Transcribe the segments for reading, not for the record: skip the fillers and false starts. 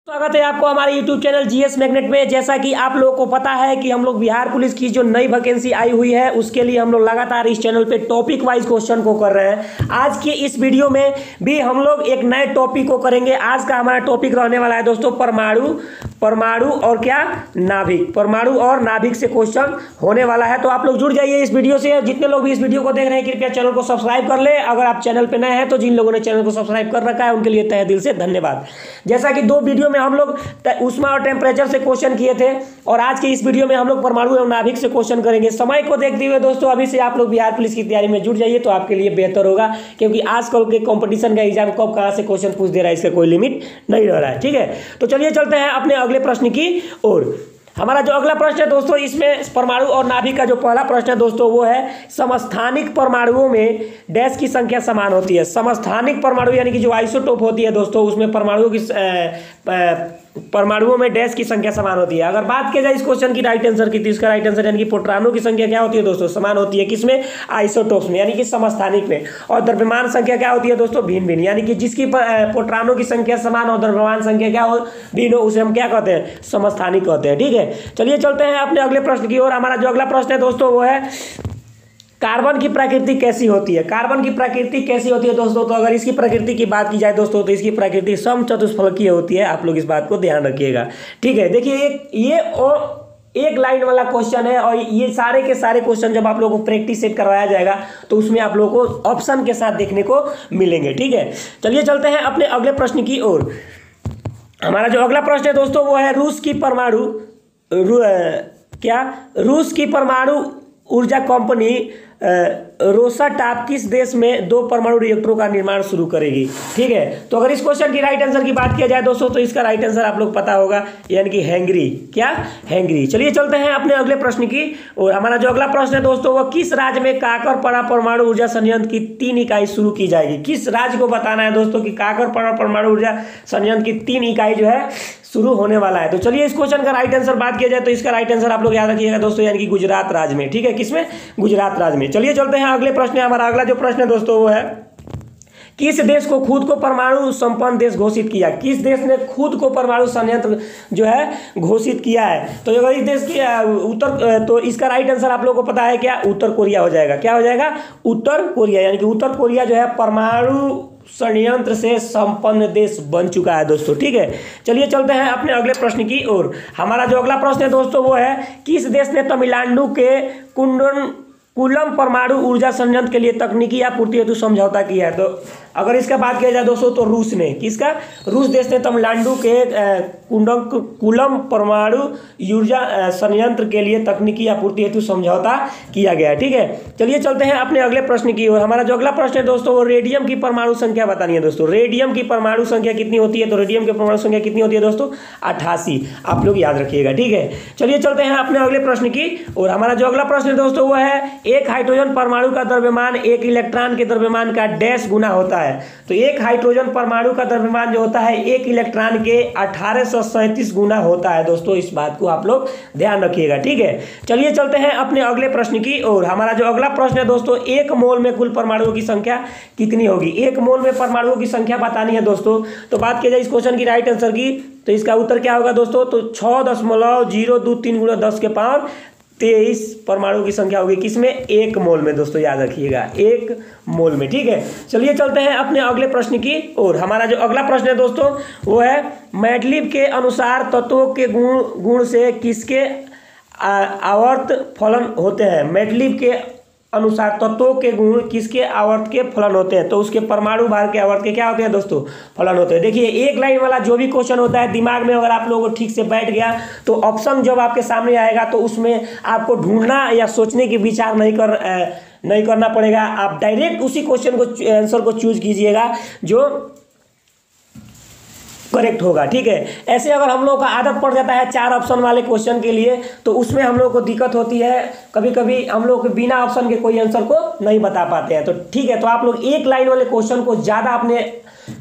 स्वागत है आपको हमारे YouTube चैनल जीएस मैग्नेट में। जैसा कि आप लोगों को पता है कि हम लोग बिहार पुलिस की जो नई वैकेंसी आई हुई है उसके लिए हम लोग लगातार इस चैनल पे टॉपिक वाइज क्वेश्चन को कर रहे हैं। आज के इस वीडियो में भी हम लोग एक नए टॉपिक को करेंगे। आज का हमारा टॉपिक रहने वाला है दोस्तों परमाणु और क्या नाभिक। परमाणु और नाभिक से क्वेश्चन होने वाला है, तो आप लोग जुड़ जाइए इस वीडियो से। जितने लोग भी इस वीडियो को देख रहे हैं कृपया चैनल को सब्सक्राइब कर ले। अगर आप चैनल पर नए हैं तो जिन लोगों ने चैनल को सब्सक्राइब कर रखा है उनके लिए तहे दिल से धन्यवाद। जैसा कि दो वीडियो में हम लोग ऊष्मा और टेम्परेचर से क्वेश्चन किए थे और आज के इस वीडियो में हम लोग परमाणु एवं नाभिक से क्वेश्चन करेंगे। समय को देखते हुए दोस्तों अभी से आप लोग बिहार पुलिस की तैयारी में जुट जाइए तो आपके लिए बेहतर होगा, क्योंकि आजकल के कंपटीशन का एग्जाम कब कहां से क्वेश्चन पूछ दे रहा है इसका कोई लिमिट नहीं रह रहा है। ठीक है, तो चलिए चलते हैं अपने अगले प्रश्न की ओर। हमारा जो अगला प्रश्न है दोस्तों, इसमें परमाणु और नाभिक का जो पहला प्रश्न है दोस्तों वो है समस्थानिक परमाणुओं में डैश की संख्या समान होती है। समस्थानिक परमाणु यानी कि जो आइसोटोप होती है दोस्तों उसमें परमाणुओं में डैश की संख्या समान होती है। अगर बात की जाए इस क्वेश्चन की राइट आंसर की, तो इसका राइट आंसर यानी कि प्रोटॉनों की संख्या क्या होती है दोस्तों, समान होती है। किसमें? आइसोटोप्स में यानी कि समस्थानिक में। और द्रव्यमान संख्या क्या होती है दोस्तों, भिन्न भिन्न, यानी कि जिसकी प्रोटॉनों की संख्या समान और द्रव्यमान संख्या क्या हो, भिन्न हो, उसे हम क्या कहते हैं, समस्थानिक कहते हैं। ठीक है, चलिए चलते हैं अपने अगले प्रश्न की ओर। हमारा जो अगला प्रश्न है दोस्तों वो है कार्बन की प्रकृति कैसी होती है। कार्बन की प्रकृति कैसी होती है दोस्तों, तो अगर इसकी प्रकृति की बात की जाए दोस्तों तो इसकी प्रकृति समचतुष्फलकीय होती है। आप लोग इस बात को ध्यान रखिएगा। ठीक है, देखिए एक लाइन वाला क्वेश्चन है और ये सारे के सारे क्वेश्चन जब आप लोगों को प्रैक्टिस सेट करवाया जाएगा तो उसमें आप लोगों को ऑप्शन के साथ देखने को मिलेंगे। ठीक है, चलिए चलते हैं अपने अगले प्रश्न की ओर। हमारा जो अगला प्रश्न है दोस्तों वो है रूस की परमाणु ऊर्जा कंपनी रोसाटॉप किस देश में 2 परमाणु रिएक्टरों का निर्माण शुरू करेगी। ठीक है, तो अगर इस क्वेश्चन की राइट आंसर की बात किया जाए दोस्तों तो इसका राइट आंसर आप लोग पता होगा, यानी कि हैंगरी। क्या? हैंगरी। चलिए चलते हैं अपने अगले प्रश्न की और हमारा जो अगला प्रश्न है दोस्तों वह किस राज्य में काकरपड़ा परमाणु ऊर्जा संयंत्र की 3 इकाई शुरू की जाएगी। किस राज्य को बताना है दोस्तों कि काकरपड़ा परमाणु ऊर्जा संयंत्र की 3 इकाई जो है शुरू होने वाला है। तो चलिए इस क्वेश्चन का राइट आंसर बात किया जाए तो इसका राइट आंसर आप लोग याद रखिएगा दोस्तों, यानी कि गुजरात राज्य में। ठीक है, किसमें? गुजरात राज्य में। चलिए चलते हैं अगले प्रश्न। हमारा अगला जो प्रश्न है दोस्तों वो है किस देश को खुद को परमाणु संपन्न देश घोषित किया। किस देश ने खुद को परमाणु संयंत्र जो है घोषित किया है। तो अगर इस देश की तो इसका राइट आंसर आप लोगों को पता है क्या, उत्तर कोरिया हो जाएगा। क्या हो जाएगा? उत्तर कोरिया, यानी कि उत्तर कोरिया जो है परमाणु संयंत्र से संपन्न देश बन चुका है दोस्तों। ठीक है, चलिए चलते हैं अपने अगले प्रश्न की ओर। हमारा जो अगला प्रश्न है दोस्तों वो है किस देश ने तमिलनाडु के कुल्लम परमाणु ऊर्जा संयंत्र के लिए तकनीकी आपूर्ति हेतु समझौता किया है। तो अगर इसका बात किया जाए दोस्तों तो रूस ने। किसका? रूस देश ने तमिलनाडु के कुल्लम परमाणु ऊर्जा संयंत्र के लिए तकनीकी आपूर्ति हेतु समझौता किया गया है। ठीक है, चलिए चलते हैं अपने अगले प्रश्न की ओर। हमारा जो अगला प्रश्न है दोस्तों वो रेडियम की परमाणु संख्या बतानी है दोस्तों। रेडियम की परमाणु संख्या कितनी होती है, तो रेडियम की परमाणु संख्या कितनी होती है दोस्तों, 88। आप लोग याद रखिएगा। ठीक है, चलिए चलते हैं अपने अगले प्रश्न की और हमारा जो अगला प्रश्न है दोस्तों वो है एक हाइड्रोजन परमाणु का द्रव्यमान एक इलेक्ट्रॉन के द्रव्यमान का डैश गुना होता है। तो एक हाइड्रोजन परमाणु का द्रव्यमान जो होता है एक इलेक्ट्रॉन के 1837 गुना होता है दोस्तों। इस बात को आप लोग ध्यान रखिएगा। ठीक है, चलिए चलते हैं अपने अगले प्रश्न की और हमारा जो अगला प्रश्न है दोस्तों 1 मोल में कुल परमाणुओं की संख्या कितनी होगी। 1 मोल में परमाणुओं की संख्या बतानी है दोस्तों। तो बात की जाए इस क्वेश्चन की राइट आंसर की तो इसका उत्तर क्या होगा दोस्तों, तो 6.023 × 10 के पावर 23 परमाणु की संख्या होगी। किसमें? 1 मोल में दोस्तों, याद रखिएगा 1 मोल में। ठीक है, चलिए चलते हैं अपने अगले प्रश्न की और हमारा जो अगला प्रश्न है दोस्तों वो है मैडलिब के अनुसार तत्वों के गुण से किसके आवर्त फलन होते हैं। मैडलिब के अनुसार तत्वों के गुण किसके आवर्त के फलन होते हैं, तो उसके परमाणु भार के आवर्त के क्या होते हैं दोस्तों, फलन होते हैं। देखिए एक लाइन वाला जो भी क्वेश्चन होता है दिमाग में अगर आप लोगों को ठीक से बैठ गया तो ऑप्शन जब आपके सामने आएगा तो उसमें आपको ढूंढना या सोचने की विचार नहीं करना पड़ेगा। आप डायरेक्ट उसी क्वेश्चन को आंसर को चूज कीजिएगा जो करेक्ट होगा। ठीक है, ऐसे अगर हम लोग का आदत पड़ जाता है 4 ऑप्शन वाले क्वेश्चन के लिए तो उसमें हम लोग को दिक्कत होती है। कभी कभी हम लोग बिना ऑप्शन के कोई आंसर को नहीं बता पाते हैं। तो ठीक है, तो आप लोग एक लाइन वाले क्वेश्चन को ज़्यादा अपने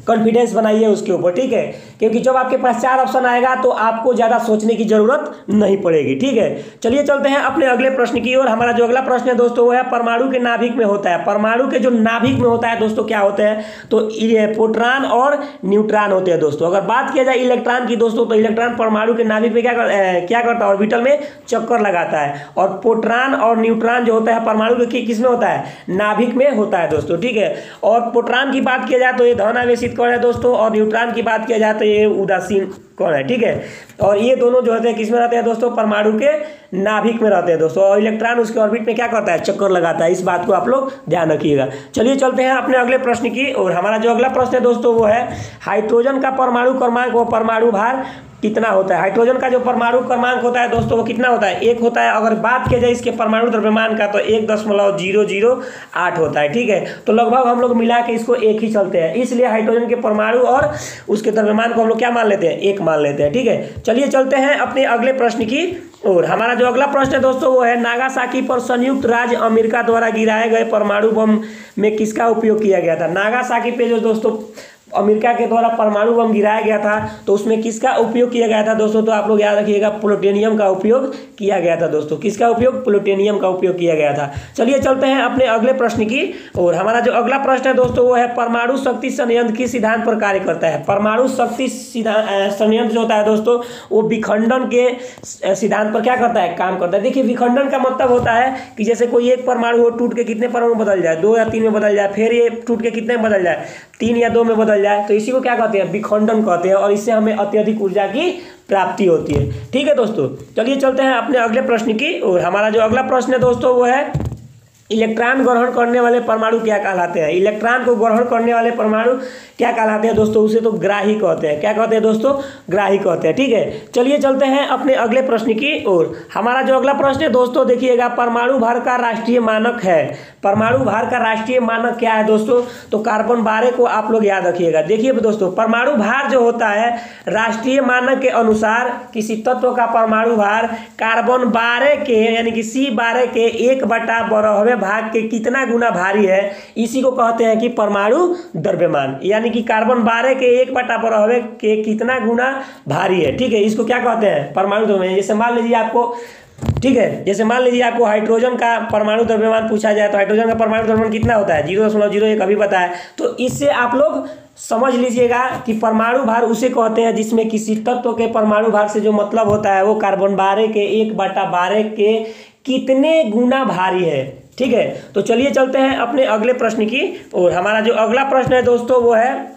कॉन्फिडेंस बनाइए उसके ऊपर, ठीक है, क्योंकि जब आपके पास 4 ऑप्शन आएगा तो आपको ज़्यादा सोचने की जरूरत नहीं पड़ेगी, ठीक है। चलिए चलते हैं अपने अगले प्रश्न की ओर। हमारा जो अगला प्रश्न है दोस्तों वो है परमाणु के नाभिक में होता है, परमाणु के जो नाभिक में होता है दोस्तों क्या होते हैं, तो ये प्रोटॉन और न्यूट्रॉन होते हैं दोस्तों। अगर बात किया जाए इलेक्ट्रॉन की दोस्तों, तो इलेक्ट्रॉन परमाणु के नाभिक में क्या करता है, ऑर्बिटल में चक्कर लगाता है, और प्रोटॉन और न्यूट्रॉन जो होता है परमाणु के किस में होता है, नाभिक में होता है दोस्तों, ठीक है। और प्रोटॉन की बात किया जाए तो ये धनावेशित कण है दोस्तों, और न्यूट्रॉन की बात किया जाए तो ये उदासीन कण है, ठीक है। और ये दोनों जो होते हैं किस में रहते हैं दोस्तों, परमाणु के नाभिक में रहते हैं दोस्तों, और इलेक्ट्रॉन उसके ऑर्बिट में क्या करता है, चक्कर लगाता है। इस बात को आप लोग ध्यान रखिएगा। चलिए चलते हैं अपने अगले प्रश्न की, और हमारा जो अगला प्रश्न है दोस्तों वो है हाइड्रोजन का परमाणु क्रमांक व परमाणु भार कितना होता है। हाइड्रोजन का जो परमाणु क्रमांक होता है दोस्तों वो कितना होता है, 1 होता है। अगर बात किया जाए इसके परमाणु द्रव्यमान का तो 1.008 होता है, ठीक है। तो लगभग हम लोग मिला के इसको 1 ही चलते हैं, इसलिए हाइड्रोजन के परमाणु और उसके द्रव्यमान को हम लोग क्या मान लेते हैं, 1 मान लेते हैं, ठीक है। चलिए चलते हैं अपने अगले प्रश्न की, और हमारा जो अगला प्रश्न है दोस्तों वो है नागासाकी पर संयुक्त राज्य अमेरिका द्वारा गिराए गए परमाणु बम में किसका उपयोग किया गया था। नागासाकी पे जो दोस्तों अमेरिका के द्वारा परमाणु बम गिराया गया था तो उसमें किसका उपयोग किया गया था दोस्तों, तो आप लोग याद रखिएगा प्लूटोनियम का उपयोग किया गया था दोस्तों। किसका उपयोग, प्लूटोनियम का उपयोग किया गया था। चलिए चलते हैं अपने अगले प्रश्न की, और हमारा जो अगला प्रश्न है दोस्तों वो है परमाणु शक्ति संयंत्र किस सिद्धांत पर कार्य करता है। परमाणु शक्ति संयंत्र जो होता है दोस्तों वो विखंडन के सिद्धांत पर क्या करता है, काम करता है। देखिए विखंडन का मतलब होता है कि जैसे कोई एक परमाणु हो टूट के कितने परमाणु बदल जाए, 2 या 3 में बदल जाए, फिर ये टूट के कितने में बदल जाए, 3 या 2 में बदल जाए, तो इसी को क्या कहते हैं, विखंडन कहते हैं, और इससे हमें अत्यधिक ऊर्जा की प्राप्ति होती है, ठीक है दोस्तों। चलिए चलते हैं अपने अगले प्रश्न की, और हमारा जो अगला प्रश्न है दोस्तों वो है इलेक्ट्रॉन ग्रहण करने वाले परमाणु क्या कहलाते हैं। इलेक्ट्रॉन को ग्रहण करने वाले परमाणु क्या कहलाते हैं दोस्तों, उसे तो ग्राही कहते हैं। क्या कहते हैं दोस्तों, ग्राही कहते हैं, ठीक है। चलिए चलते हैं अपने अगले प्रश्न की ओर। हमारा जो अगला प्रश्न है दोस्तों देखिएगा परमाणु भार का राष्ट्रीय मानक है। परमाणु भार का राष्ट्रीय मानक क्या है दोस्तों, तो कार्बन 12 को आप लोग याद रखिएगा। देखिए दोस्तों परमाणु भार जो होता है राष्ट्रीय मानक के अनुसार किसी तत्व का परमाणु भार कार्बन 12 के यानी कि C12 के 1/12 भाग के कितना गुना भारी है, इसी को कहते हैं कि परमाणु द्रव्यमान, यानी कि कार्बन 12 के 1/12 के कितना गुना भारी है, ठीक है। इसको क्या कहते हैं, परमाणु द्रव्यमान। जैसे मान लीजिए आपको, ठीक है, जैसे मान लीजिए आपको हाइड्रोजन का परमाणु द्रव्यमान पूछा जाए तो हाइड्रोजन का परमाणु द्रव्यमान कितना होता है, 0.01 अभी बताया। तो इससे आप लोग समझ लीजिएगा कि परमाणु भार उसे कहते हैं जिसमें किसी तत्व के परमाणु भार से जो मतलब होता है वो कार्बन 12 के 1/12 के कितने गुना भारी है, ठीक है। तो चलिए चलते हैं अपने अगले प्रश्न की, और हमारा जो अगला प्रश्न है दोस्तों वो है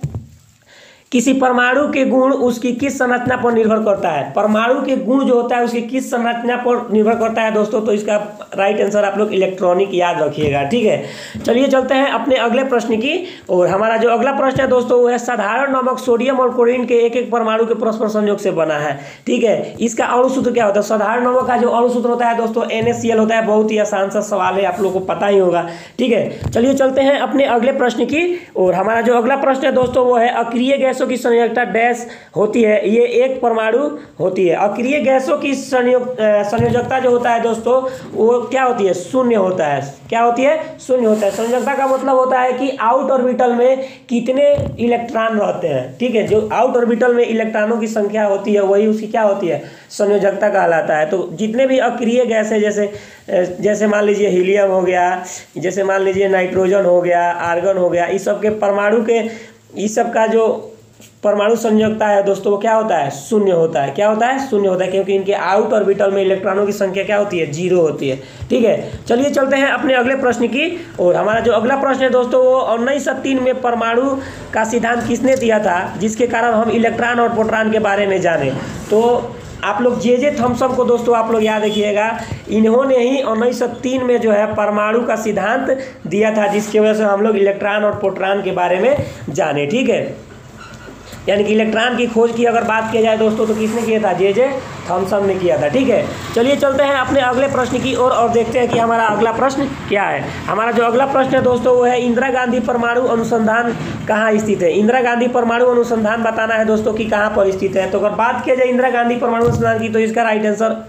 किसी परमाणु के गुण उसकी किस संरचना पर निर्भर करता है। परमाणु के गुण जो होता है उसकी किस संरचना पर निर्भर करता है दोस्तों, तो इसका राइट आंसर आप लोग इलेक्ट्रॉनिक याद रखिएगा, ठीक है। चलिए चलते हैं अपने अगले प्रश्न की, और हमारा जो अगला प्रश्न है दोस्तों वो है साधारण नमक सोडियम और क्लोरीन के एक एक परमाणु के परस्पर संयोग से बना है, ठीक है। इसका अणुसूत्र क्या होता है, साधारण नमक का जो अणुसूत्र होता है दोस्तों NaCl होता है। बहुत ही आसान सा सवाल है, आप लोग को पता ही होगा, ठीक है। चलिए चलते हैं अपने अगले प्रश्न की, और हमारा जो अगला प्रश्न है दोस्तों वो है अक्रिय गैसों की संयोजकता डैश होती है, ये एक परमाणु होती है। अक्रिय गैसों की संयोजकता जो होता है दोस्तों वो क्या होती है, 0 होता है। क्या होती है, 0 होता है। संयोजकता का मतलब होता है कि आउट ऑर्बिटल में कितने इलेक्ट्रॉन रहते हैं, ठीक है। जो आउट ऑर्बिटल में इलेक्ट्रॉनों की संख्या होती है वही उसकी क्या होती है, संयोजकता कहलाता है। तो जितने भी अक्रिय गैस है जैसे मान लीजिए हीलियम हो गया, जैसे मान लीजिए नाइट्रोजन हो गया, आर्गन हो गया, इस सब के परमाणु के इस सब का जो परमाणु संयोजकता है दोस्तों वो क्या होता है, 0 होता है। क्या होता है, 0 होता है, क्योंकि इनके आउट ऑर्बिटल में इलेक्ट्रॉनों की संख्या क्या होती है, 0 होती है, ठीक है। चलिए चलते हैं अपने अगले प्रश्न की, और हमारा जो अगला प्रश्न है दोस्तों वो 1903 में परमाणु का सिद्धांत किसने दिया था जिसके कारण हम इलेक्ट्रॉन और प्रोटॉन के बारे में जाने। तो आप लोग जे थॉमसन को दोस्तों आप लोग याद रखिएगा, इन्होंने ही 1903 में जो है परमाणु का सिद्धांत दिया था जिसकी वजह से हम लोग इलेक्ट्रॉन और प्रोटॉन के बारे में जाने, ठीक है। यानी कि इलेक्ट्रॉन की खोज की अगर बात किया जाए दोस्तों तो किसने किया था, जे थॉमसन ने किया था, ठीक है। चलिए चलते हैं अपने अगले प्रश्न की ओर और देखते हैं कि हमारा अगला प्रश्न क्या है। हमारा जो अगला प्रश्न है दोस्तों वो है इंदिरा गांधी परमाणु अनुसंधान कहाँ स्थित है। इंदिरा गांधी परमाणु अनुसंधान बताना है दोस्तों कि कहाँ पर स्थित है। तो अगर बात किया जाए इंदिरा गांधी परमाणु अनुसंधान की तो इसका राइट आंसर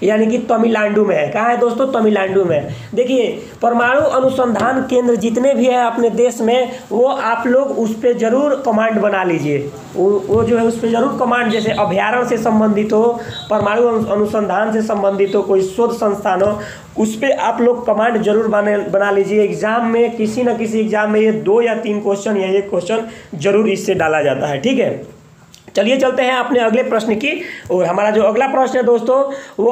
यानी कि तमिलनाडु में है। कहाँ है दोस्तों? तमिलनाडु में है। देखिए परमाणु अनुसंधान केंद्र जितने भी है अपने देश में, वो आप लोग उस पर जरूर कमांड बना लीजिए। वो जो है उस पर जरूर कमांड, जैसे अभ्यारण्य से संबंधित हो, परमाणु अनुसंधान से संबंधित हो, कोई शोध संस्थान हो, उस पर आप लोग कमांड जरूर बना लीजिए। एग्जाम में किसी न किसी एग्जाम में ये 2 या 3 क्वेश्चन या 1 क्वेश्चन जरूर इससे डाला जाता है। ठीक है, चलिए चलते हैं अपने अगले प्रश्न की। और हमारा जो अगला प्रश्न है दोस्तों, वो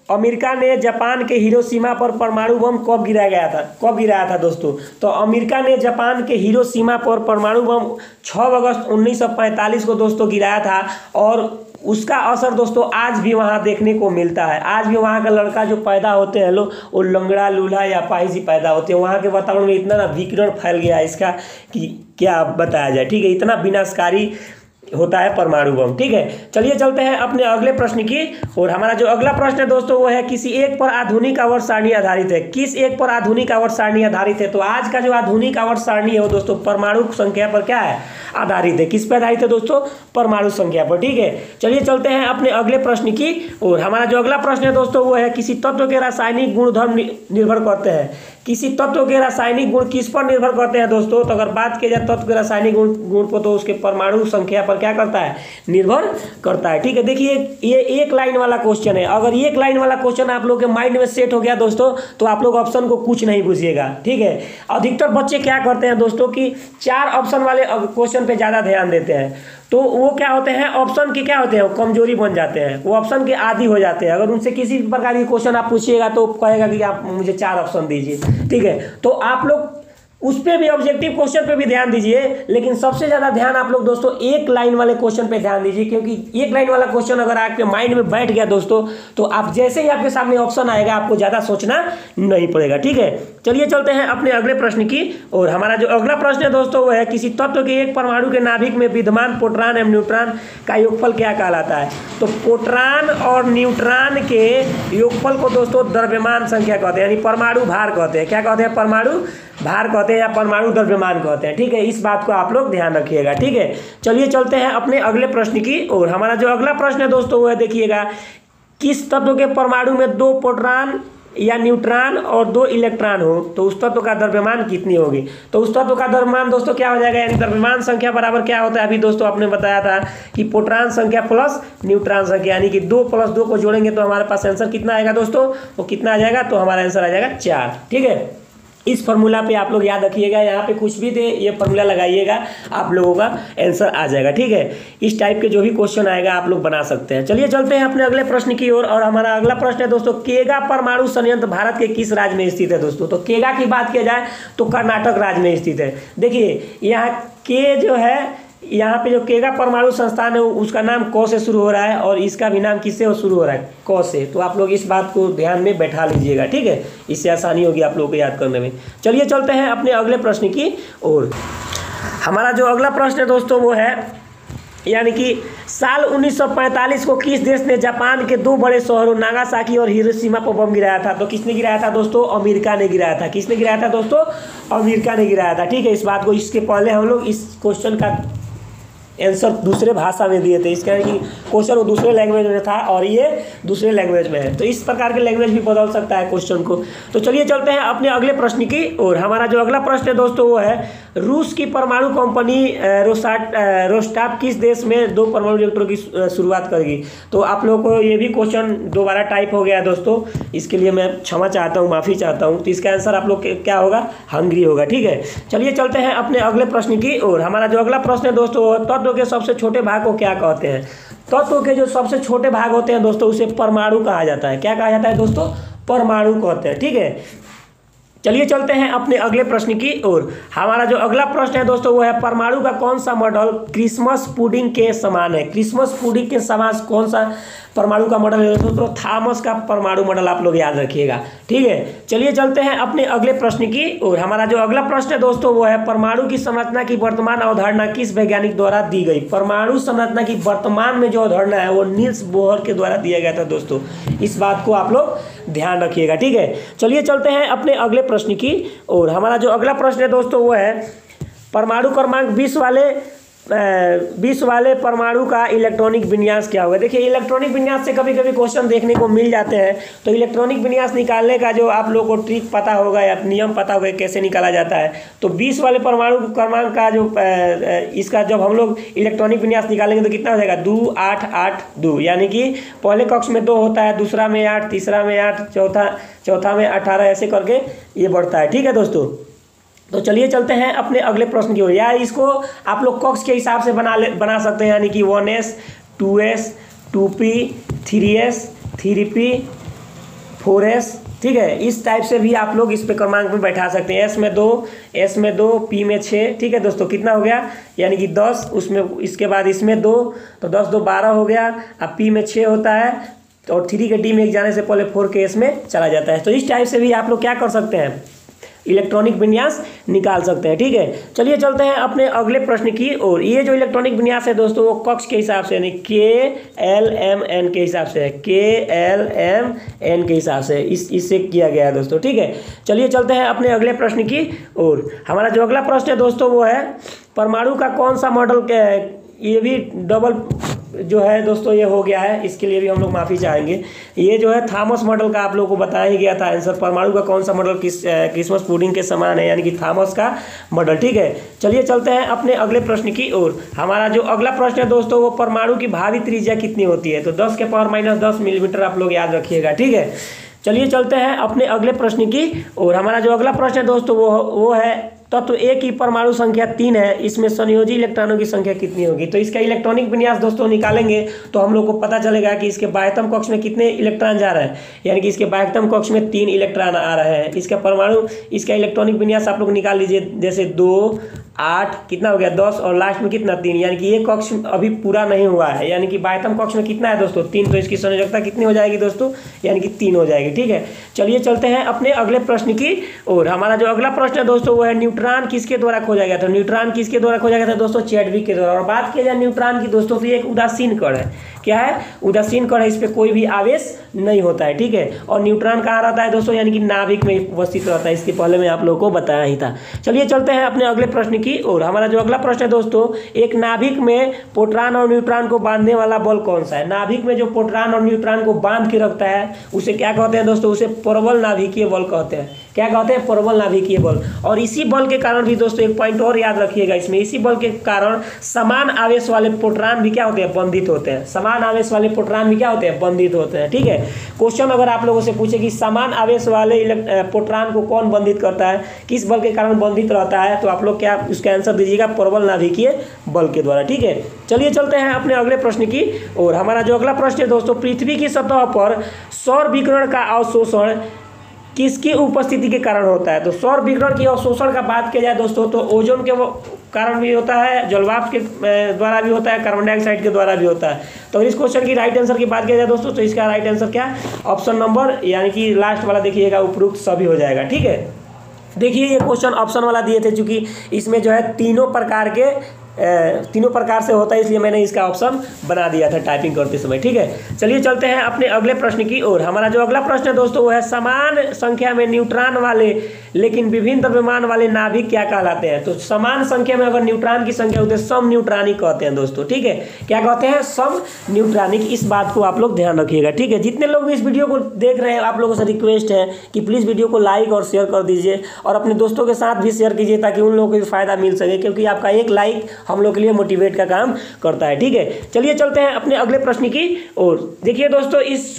अमेरिका ने जापान के हिरोशिमा पर परमाणु बम कब गिराया था दोस्तों? तो अमेरिका ने जापान के हिरोशिमा पर परमाणु बम 6 अगस्त 1945 को दोस्तों गिराया था। और उसका असर दोस्तों आज भी वहाँ देखने को मिलता है। आज भी वहाँ का लड़का जो पैदा होते हैं लोग, वो लंगड़ा लूल्हा या पाहिजी पैदा होते हैं। वहाँ के वातावरण में इतना ना विकिरण फैल गया है इसका कि क्या बताया जाए। ठीक है, इतना विनाशकारी होता है परमाणु बम। ठीक है, चलिए चलते हैं अपने अगले प्रश्न की। और हमारा जो अगला प्रश्न है दोस्तों, वो है किसी एक पर आधुनिक आवर्त सारणी आधारित है। किस एक पर आधुनिक आवर्त सारणी आधारित है? तो आज का जो आधुनिक आवर्त सारणी है वो दोस्तों परमाणु संख्या पर क्या है? आधारित है। किस पर आधारित है दोस्तों? परमाणु संख्या पर। ठीक है, चलिए चलते हैं अपने अगले प्रश्न की। और हमारा जो अगला प्रश्न है दोस्तों, वो है किसी तत्व के रासायनिक गुणधर्म निर्भर करते हैं। किसी तत्व के रासायनिक गुण किस पर निर्भर करते हैं दोस्तों? तो अगर बात की जाए तत्व के रासायनिक गुण पर, तो उसके परमाणु संख्या पर क्या करता है? निर्भर करता है। ठीक है, देखिए ये 1 लाइन वाला क्वेश्चन है। अगर 1 लाइन वाला क्वेश्चन आप लोग के माइंड में सेट हो गया दोस्तों, तो आप लोग ऑप्शन को कुछ नहीं पूछिएगा। ठीक है, अधिकतर बच्चे क्या करते हैं दोस्तों कि 4 ऑप्शन वाले क्वेश्चन पे ज़्यादा ध्यान देते हैं। तो वो क्या होते हैं, ऑप्शन के क्या होते हैं, कमजोरी बन जाते हैं, वो ऑप्शन के आदी हो जाते हैं। अगर उनसे किसी प्रकार की क्वेश्चन आप पूछिएगा तो कहेगा कि आप मुझे 4 ऑप्शन दीजिए। ठीक है, तो आप लोग उस पर भी, ऑब्जेक्टिव क्वेश्चन पे भी ध्यान दीजिए, लेकिन सबसे ज़्यादा ध्यान आप लोग दोस्तों 1 लाइन वाले क्वेश्चन पे ध्यान दीजिए। क्योंकि 1 लाइन वाला क्वेश्चन अगर आपके माइंड में बैठ गया दोस्तों, तो आप जैसे ही आपके सामने ऑप्शन आएगा आपको ज़्यादा सोचना नहीं पड़ेगा। ठीक है, चलिए चलते हैं अपने अगले प्रश्न की। और हमारा जो अगला प्रश्न है दोस्तों, वो है किसी तत्व के एक परमाणु के नाभिक में विद्यमान प्रोटॉन एवं न्यूट्रॉन का योगफल क्या कहलाता है? तो प्रोटॉन और न्यूट्रॉन के योगफल को दोस्तों द्रव्यमान संख्या कहते हैं, यानी परमाणु भार कहते हैं। क्या कहते हैं? परमाणु भार कहते हैं या परमाणु द्रव्यमान कहते हैं। ठीक है, इस बात को आप लोग ध्यान रखिएगा। ठीक है, चलिए चलते हैं अपने अगले प्रश्न की। और हमारा जो अगला प्रश्न है दोस्तों, वो है देखिएगा, किस तत्व के परमाणु में 2 प्रोटॉन या न्यूट्रॉन और 2 इलेक्ट्रॉन हो तो उस तत्व का द्रव्यमान कितनी होगी? तो उस तत्व का द्रव्यमान दोस्तों क्या हो जाएगा, यानी द्रव्यमान संख्या बराबर क्या होता है? अभी दोस्तों आपने बताया था कि प्रोटॉन संख्या प्लस न्यूट्रॉन संख्या, यानी कि 2 + 2 को जोड़ेंगे तो हमारे पास आंसर कितना आएगा दोस्तों? वो कितना आ जाएगा? तो हमारा आंसर आ जाएगा 4। ठीक है, इस फार्मूला पे आप लोग याद रखिएगा, यहाँ पे कुछ भी दे ये फार्मूला लगाइएगा, आप लोगों का आंसर आ जाएगा। ठीक है, इस टाइप के जो भी क्वेश्चन आएगा आप लोग बना सकते हैं। चलिए चलते हैं अपने अगले प्रश्न की ओर। और हमारा अगला प्रश्न है दोस्तों, केगा परमाणु संयंत्र भारत के किस राज्य में स्थित है दोस्तों? तो केगा की बात किया जाए तो कर्नाटक राज्य में स्थित है। देखिए यहाँ के जो है, यहाँ पे जो केगा परमाणु संस्थान है उसका नाम क से शुरू हो रहा है, और इसका भी नाम किससे शुरू हो रहा है? क से। तो आप लोग इस बात को ध्यान में बैठा लीजिएगा। ठीक है, इससे आसानी होगी आप लोगों को याद करने में। चलिए चलते हैं अपने अगले प्रश्न की ओर। हमारा जो अगला प्रश्न है दोस्तों, वो है यानी कि साल 1945 को किस देश ने जापान के 2 बड़े शहरों नागासाकी और हिरोशिमा पर बम गिराया था? तो किसने गिराया था दोस्तों? अमेरिका ने गिराया था। किसने गिराया था दोस्तों? अमेरिका ने गिराया था। ठीक है, इस बात को, इसके पहले हम लोग इस क्वेश्चन का आंसर दूसरे भाषा में दिए थे। इसका कि क्वेश्चन वो दूसरे लैंग्वेज में था और ये दूसरे लैंग्वेज में है, तो इस प्रकार के लैंग्वेज भी बदल सकता है क्वेश्चन को। तो चलिए चलते हैं अपने अगले प्रश्न की। और हमारा जो अगला प्रश्न है दोस्तों, वो है रूस की परमाणु कंपनी रोस्टाप किस देश में 2 परमाणु रिएक्टरों की शुरुआत करेगी? तो आप लोगों को ये भी क्वेश्चन दोबारा टाइप हो गया दोस्तों, इसके लिए मैं क्षमा चाहता हूँ, माफ़ी चाहता हूँ। तो इसका आंसर आप लोग क्या होगा? हंगरी होगा। ठीक है, चलिए चलते हैं अपने अगले प्रश्न की। और हमारा जो अगला प्रश्न है दोस्तों, तत्व के सबसे छोटे भाग को क्या कहते हैं? तत्व के जो सबसे छोटे भाग होते हैं दोस्तों, उसे परमाणु कहा जाता है। क्या कहा जाता है दोस्तों? परमाणु कहते हैं। ठीक है, चलिए चलते हैं अपने अगले प्रश्न की ओर। हमारा जो अगला प्रश्न है दोस्तों, वो है परमाणु का कौन सा मॉडल क्रिसमस पुडिंग के समान है? क्रिसमस पुडिंग के समान कौन सा परमाणु का मॉडल है दोस्तों? थॉमस का परमाणु मॉडल आप लोग याद रखिएगा। ठीक है, चलिए चलते हैं अपने अगले प्रश्न की। और हमारा जो अगला प्रश्न है दोस्तों, वो है परमाणु की संरचना की वर्तमान अवधारणा किस वैज्ञानिक द्वारा दी गई? परमाणु संरचना की वर्तमान में जो अवधारणा है वो नील्स बोहर के द्वारा दिया गया था दोस्तों, इस बात को आप लोग ध्यान रखिएगा। ठीक है, चलिए चलते हैं अपने अगले प्रश्न की। और हमारा जो अगला प्रश्न है दोस्तों, वो है परमाणु क्रमांक 20 वाले विश्व वाले परमाणु का इलेक्ट्रॉनिक विन्यास क्या होगा। देखिए इलेक्ट्रॉनिक विन्यास से कभी कभी क्वेश्चन देखने को मिल जाते हैं, तो इलेक्ट्रॉनिक विन्यास निकालने का जो आप लोगों को ट्रिक पता होगा या नियम पता होगा कैसे निकाला जाता है, तो 20 वाले परमाणु क्रमांक का जो इसका जब हम लोग इलेक्ट्रॉनिक विन्यास निकालेंगे तो कितना हो जाएगा 2 8 8 2, यानी कि पहले कक्ष में 2 होता है, दूसरा में 8, तीसरा में 8, चौथा में 18, ऐसे करके ये बढ़ता है। ठीक है दोस्तों, तो चलिए चलते हैं अपने अगले प्रश्न की ओर। या इसको आप लोग कक्ष के हिसाब से बना सकते हैं, यानी कि 1s 2s 2p 3s 3p 4s, ठीक है। इस टाइप से भी आप लोग इस पे क्रमांक में बैठा सकते हैं। s में 2, s में 2, p में 6, ठीक है दोस्तों। कितना हो गया, यानी कि 10, उसमें इसके बाद इसमें 2, तो 10 2 12 हो गया। अब p में 6 होता है और 3 के d में जाने से पहले 4 के s में चला जाता है। तो इस टाइप से भी आप लोग क्या कर सकते हैं, इलेक्ट्रॉनिक विन्यास निकाल सकते हैं। ठीक है, चलिए चलते हैं अपने अगले प्रश्न की ओर। ये जो इलेक्ट्रॉनिक विन्यास है दोस्तों वो कक्ष के हिसाब से यानी KLMN के हिसाब से है, KLMN के हिसाब से इससे किया गया है दोस्तों। ठीक है, चलिए चलते हैं अपने अगले प्रश्न की ओर। हमारा जो अगला प्रश्न है दोस्तों वो है परमाणु का कौन सा मॉडल, ये भी डबल जो है दोस्तों ये हो गया है, इसके लिए भी हम लोग माफ़ी चाहेंगे। ये जो है थॉमस मॉडल का आप लोगों को बताया ही गया था आंसर। परमाणु का कौन सा मॉडल क्रिसमस पुडिंग के समान है, यानी कि थॉमस का मॉडल। ठीक है, चलिए चलते हैं अपने अगले प्रश्न की ओर। हमारा जो अगला प्रश्न है दोस्तों वो परमाणु की भावी त्रिज्या कितनी होती है, तो 10 के पावर -10 मिलीमीटर आप लोग याद रखिएगा। ठीक है, चलिए चलते हैं अपने अगले प्रश्न की ओर। हमारा जो अगला प्रश्न है दोस्तों वो है तत्व A की परमाणु संख्या 3 है, इसमें संयोजी इलेक्ट्रॉनों की संख्या कितनी होगी। तो इसका इलेक्ट्रॉनिक विन्यास दोस्तों निकालेंगे तो हम लोग को पता चलेगा कि इसके बाह्यतम कक्ष में कितने इलेक्ट्रॉन जा रहे हैं, यानी कि इसके बाह्यतम कक्ष में 3 इलेक्ट्रॉन आ रहे हैं। इसका परमाणु इसका इलेक्ट्रॉनिक विन्यास आप लोग निकाल लीजिए, जैसे 2 8 कितना हो गया 10 और लास्ट में कितना 3, यानी कि ये कक्ष अभी पूरा नहीं हुआ है, यानी कि बाह्यतम कक्ष में कितना है दोस्तों 3, तो इसकी संयोजकता कितनी हो जाएगी दोस्तों, यानी कि 3 हो जाएगी। ठीक है, चलिए चलते हैं अपने अगले प्रश्न की ओर। हमारा जो अगला प्रश्न है दोस्तों वो है न्यूट्रॉन किसके द्वारा खोजा गया था। न्यूट्रॉन किसके द्वारा खोजा गया था दोस्तों, चैडविक के द्वारा। और बात किया जाए न्यूट्रॉन की दोस्तों तो ये एक उदासीन कण है। क्या है, उदासीन कण है, इस पर कोई भी आवेश नहीं होता है। ठीक है, और न्यूट्रॉन कहाँ रहता है दोस्तों, यानी कि नाभिक में उपस्थित रहता है। इसके पहले मैं आप लोगों को बताया ही था। चलिए चलते हैं अपने अगले प्रश्न की ओर। हमारा जो अगला प्रश्न है दोस्तों, एक नाभिक में प्रोटॉन और न्यूट्रॉन को बांधने वाला बल कौन सा है। नाभिक में जो प्रोटॉन और न्यूट्रॉन को बांध के रखता है उसे क्या कहते हैं दोस्तों, उसे प्रबल नाभिकीय बल कहते हैं। क्या कहते हैं, प्रबल नाभिकीय बल। और इसी बल के कारण भी दोस्तों एक पॉइंट और याद रखिएगा इसमें, इसी बल के कारण समान आवेश वाले प्रोटॉन भी क्या होते हैं, बंधित होते हैं। समान आवेश वाले प्रोटॉन भी क्या होते हैं, बंधित होते हैं। ठीक है, क्वेश्चन अगर आप लोगों से पूछे कि समान आवेश वाले प्रोटॉन को कौन बंधित करता है, किस बल के कारण बंधित रहता है, तो आप लोग क्या उसका आंसर दीजिएगा, प्रबल नाभिकीय बल के द्वारा। ठीक है, चलिए चलते हैं अपने अगले प्रश्न की और। हमारा जो अगला प्रश्न है दोस्तों, पृथ्वी की सतह पर सौर विकिरण का अवशोषण किसकी उपस्थिति के कारण होता है। तो सौर विकिरण की अवशोषण का बात किया जाए दोस्तों तो ओजोन के कारण भी होता है, जलवाष्प के द्वारा भी होता है, कार्बन डाइऑक्साइड के द्वारा भी होता है। तो इस क्वेश्चन की राइट आंसर की बात किया जाए दोस्तों तो इसका राइट आंसर क्या, ऑप्शन नंबर यानी कि लास्ट वाला देखिएगा, उपरोक्त सभी हो जाएगा। ठीक है, देखिए ये क्वेश्चन ऑप्शन वाला दिए थे, चूंकि इसमें जो है तीनों प्रकार से होता है, इसलिए मैंने इसका ऑप्शन बना दिया था टाइपिंग करते समय। ठीक है, चलिए चलते हैं अपने अगले प्रश्न की ओर। हमारा जो अगला प्रश्न है दोस्तों वो है समान संख्या में न्यूट्रॉन वाले लेकिन विभिन्न द्रव्यमान वाले नाभिक क्या कहलाते हैं। तो समान संख्या में अगर न्यूट्रॉन की संख्या होती है सम न्यूट्रॉनिक कहते हैं दोस्तों। ठीक है, क्या कहते हैं, सम न्यूट्रॉनिक। इस बात को आप लोग ध्यान रखिएगा। ठीक है, जितने लोग भी इस वीडियो को देख रहे हैं आप लोगों से रिक्वेस्ट है कि प्लीज़ वीडियो को लाइक और शेयर कर दीजिए और अपने दोस्तों के साथ भी शेयर कीजिए ताकि उन लोगों को भी फायदा मिल सके, क्योंकि आपका एक लाइक हम लोग के लिए मोटिवेट का काम करता है। ठीक है, चलिए चलते हैं अपने अगले प्रश्न की ओर। देखिए दोस्तों इस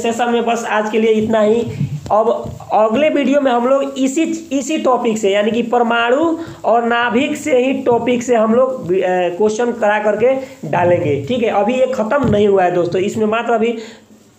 सेशन में बस आज के लिए इतना ही। अब अगले वीडियो में हम लोग इसी टॉपिक से यानी कि परमाणु और नाभिक से ही टॉपिक से हम लोग क्वेश्चन करा करके डालेंगे। ठीक है, अभी ये खत्म नहीं हुआ है दोस्तों, इसमें मात्र अभी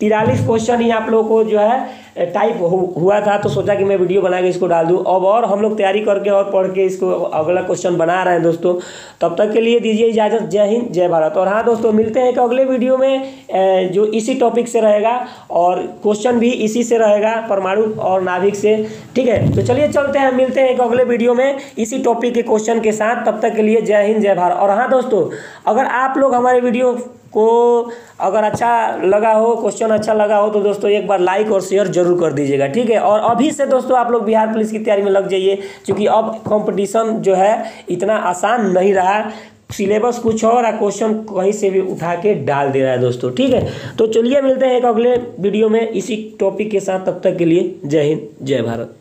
43 क्वेश्चन ही आप लोगों को जो है टाइप हुआ था, तो सोचा कि मैं वीडियो बना के इसको डाल दूं। अब और हम लोग तैयारी करके और पढ़ के इसको अगला क्वेश्चन बना रहे हैं दोस्तों। तब तक के लिए दीजिए इजाज़त। जय हिंद, जय भारत। और हाँ दोस्तों, मिलते हैं एक अगले वीडियो में जो इसी टॉपिक से रहेगा और क्वेश्चन भी इसी से रहेगा, परमाणु और नाभिक से। ठीक है, तो चलिए चलते हैं, मिलते हैं एक अगले वीडियो में इसी टॉपिक के क्वेश्चन के साथ। तब तक के लिए जय हिंद, जय भारत। और हाँ दोस्तों, अगर आप लोग हमारे वीडियो को अगर अच्छा लगा हो, क्वेश्चन अच्छा लगा हो, तो दोस्तों एक बार लाइक और शेयर जरूर कर दीजिएगा। ठीक है, और अभी से दोस्तों आप लोग बिहार पुलिस की तैयारी में लग जाइए, क्योंकि अब कंपटीशन जो है इतना आसान नहीं रहा। सिलेबस कुछ और क्वेश्चन कहीं से भी उठा के डाल दे रहा है दोस्तों। ठीक है, तो चलिए मिलते हैं एक अगले वीडियो में इसी टॉपिक के साथ। तब तक के लिए जय हिंद जय भारत।